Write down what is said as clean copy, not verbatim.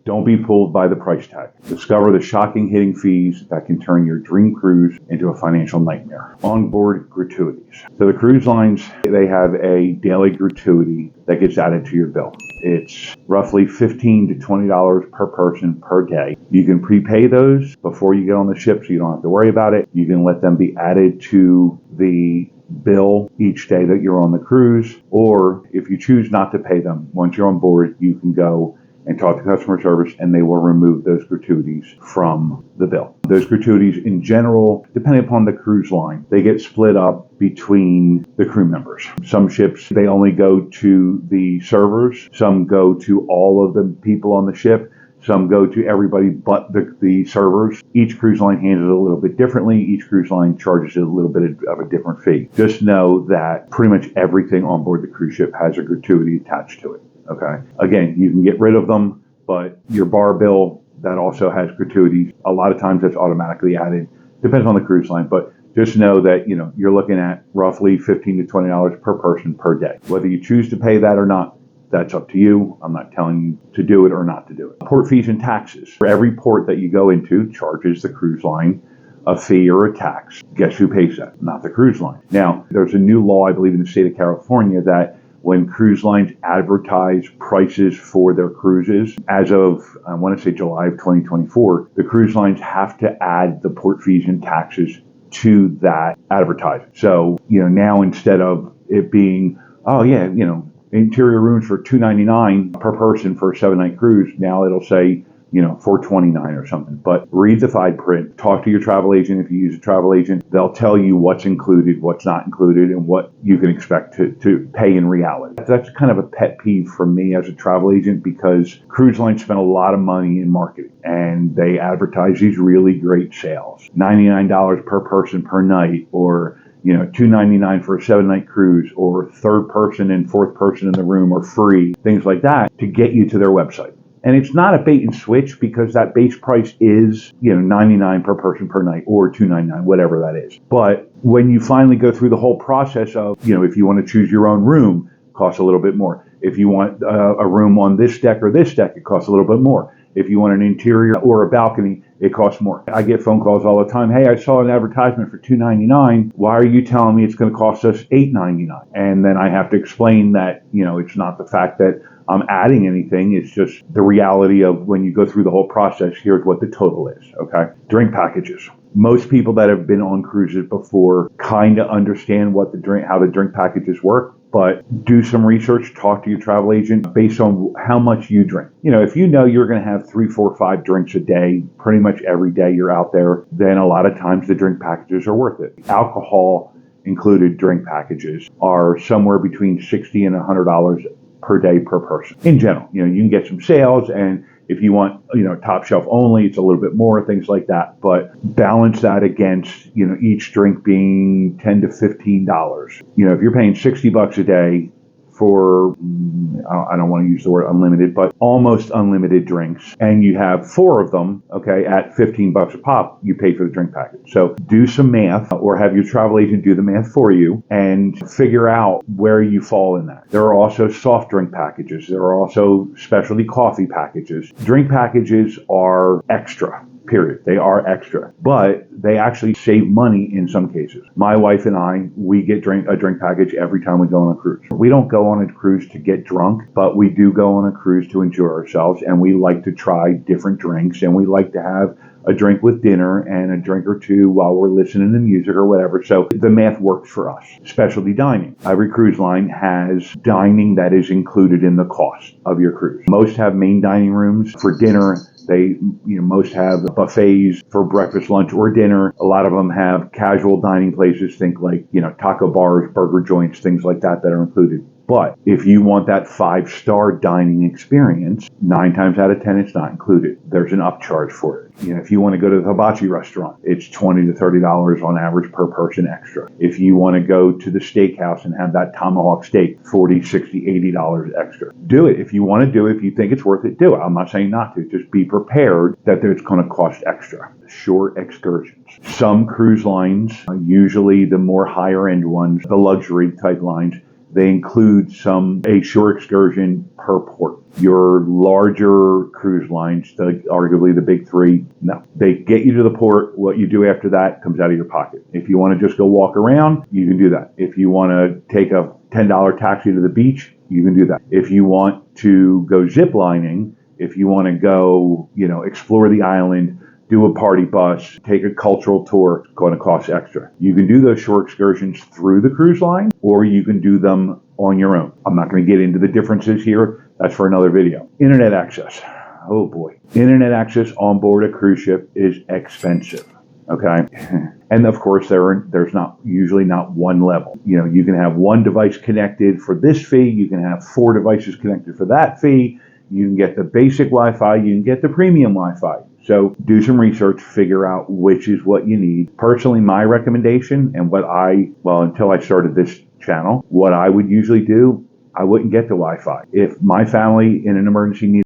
Don't be fooled by the price tag. Discover the shocking hidden fees that can turn your dream cruise into a financial nightmare. Onboard gratuities. So the cruise lines, they have a daily gratuity that gets added to your bill. It's roughly $15 to $20 per person per day. You can prepay those before you get on the ship so you don't have to worry about it. You can let them be added to the bill each day that you're on the cruise, or if you choose not to pay them, once you're on board, you can go and talk to customer service and they will remove those gratuities from the bill. Those gratuities in general, depending upon the cruise line, they get split up between the crew members. Some ships, they only go to the servers. Some go to all of the people on the ship. Some go to everybody but the servers. Each cruise line handles it a little bit differently. Each cruise line charges it a little bit of a different fee. Just know that pretty much everything on board the cruise ship has a gratuity attached to it. Okay. Again, you can get rid of them, but your bar bill, that also has gratuities. A lot of times that's automatically added. Depends on the cruise line, but just know that, you're looking at roughly $15 to $20 per person per day. Whether you choose to pay that or not, that's up to you. I'm not telling you to do it or not to do it. Port fees and taxes. For every port that you go into, charges the cruise line a fee or a tax. Guess who pays that? Not the cruise line. Now, there's a new law, I believe, in the state of California that when cruise lines advertise prices for their cruises, as of, I want to say July of 2024, the cruise lines have to add the port fees and taxes to that advertising. So, now instead of it being, interior rooms for $299 per person for a 7-night cruise, now it'll say, $429 or something. But read the fine print, talk to your travel agent. If you use a travel agent, they'll tell you what's included, what's not included, and what you can expect to pay in reality. That's kind of a pet peeve for me as a travel agent, because cruise lines spend a lot of money in marketing and they advertise these really great sales. $99 per person per night, or $299 for a 7-night cruise, or third person and fourth person in the room are free, things like that, to get you to their website. And it's not a bait and switch, because that base price is, $99 per person per night, or $299, whatever that is. But when you finally go through the whole process of, if you want to choose your own room, it costs a little bit more. If you want a room on this deck or this deck, it costs a little bit more. If you want an interior or a balcony, it costs more. I get phone calls all the time. Hey, I saw an advertisement for $299. Why are you telling me it's going to cost us $899? And then I have to explain that, it's not the fact that I'm adding anything. It's just the reality of when you go through the whole process, here's what the total is. Okay. Drink packages. Most people that have been on cruises before kind of understand how the drink packages work. But do some research, talk to your travel agent based on how much you drink. If you know you're going to have 3, 4, 5 drinks a day, pretty much every day you're out there, then a lot of times the drink packages are worth it. Alcohol included drink packages are somewhere between $60 and $100 per day per person. In general, you can get some sales, and if you want, top shelf only, it's a little bit more, things like that. But balance that against, each drink being $10 to $15. If you're paying $60 a day for, I don't want to use the word unlimited, but almost unlimited drinks, and you have 4 of them, okay, at $15 a pop, you pay for the drink package. So do some math, or have your travel agent do the math for you, and figure out where you fall in that. There are also soft drink packages. There are also specialty coffee packages. Drink packages are extra. Period. They are extra, but they actually save money in some cases. My wife and I, we get a drink package every time we go on a cruise. We don't go on a cruise to get drunk, but we do go on a cruise to enjoy ourselves, and we like to try different drinks, and we like to have a drink with dinner and a drink or two while we're listening to music or whatever. So the math works for us. Specialty dining. Every cruise line has dining that is included in the cost of your cruise. Most have main dining rooms for dinner. They, most have buffets for breakfast, lunch, or dinner. A lot of them have casual dining places, think like, taco bars, burger joints, things like that are included. But if you want that 5-star dining experience, 9 times out of 10, it's not included. There's an upcharge for it. If you want to go to the hibachi restaurant, it's $20 to $30 on average per person extra. If you want to go to the steakhouse and have that tomahawk steak, $40, $60, $80 extra. Do it. If you want to do it, if you think it's worth it, do it. I'm not saying not to. Just be prepared that it's going to cost extra. Short excursions. Some cruise lines, usually the more higher end ones, the luxury type lines, they include a shore excursion per port. Your larger cruise lines, arguably the big three, no. They get you to the port. What you do after that comes out of your pocket. If you want to just go walk around, you can do that. If you want to take a $10 taxi to the beach, you can do that. If you want to go zip lining, if you want to go, explore the island, do a party bus, take a cultural tour, it's going to cost extra. You can do those shore excursions through the cruise line, or you can do them on your own. I'm not going to get into the differences here. That's for another video. Internet access. Oh boy. Internet access on board a cruise ship is expensive. Okay. And of course, there's usually not one level. You can have one device connected for this fee. You can have 4 devices connected for that fee. You can get the basic Wi-Fi. You can get the premium Wi-Fi. So do some research, figure out which is what you need. Personally, my recommendation and until I started this channel, what I would usually do, I wouldn't get the Wi-Fi. If my family in an emergency needed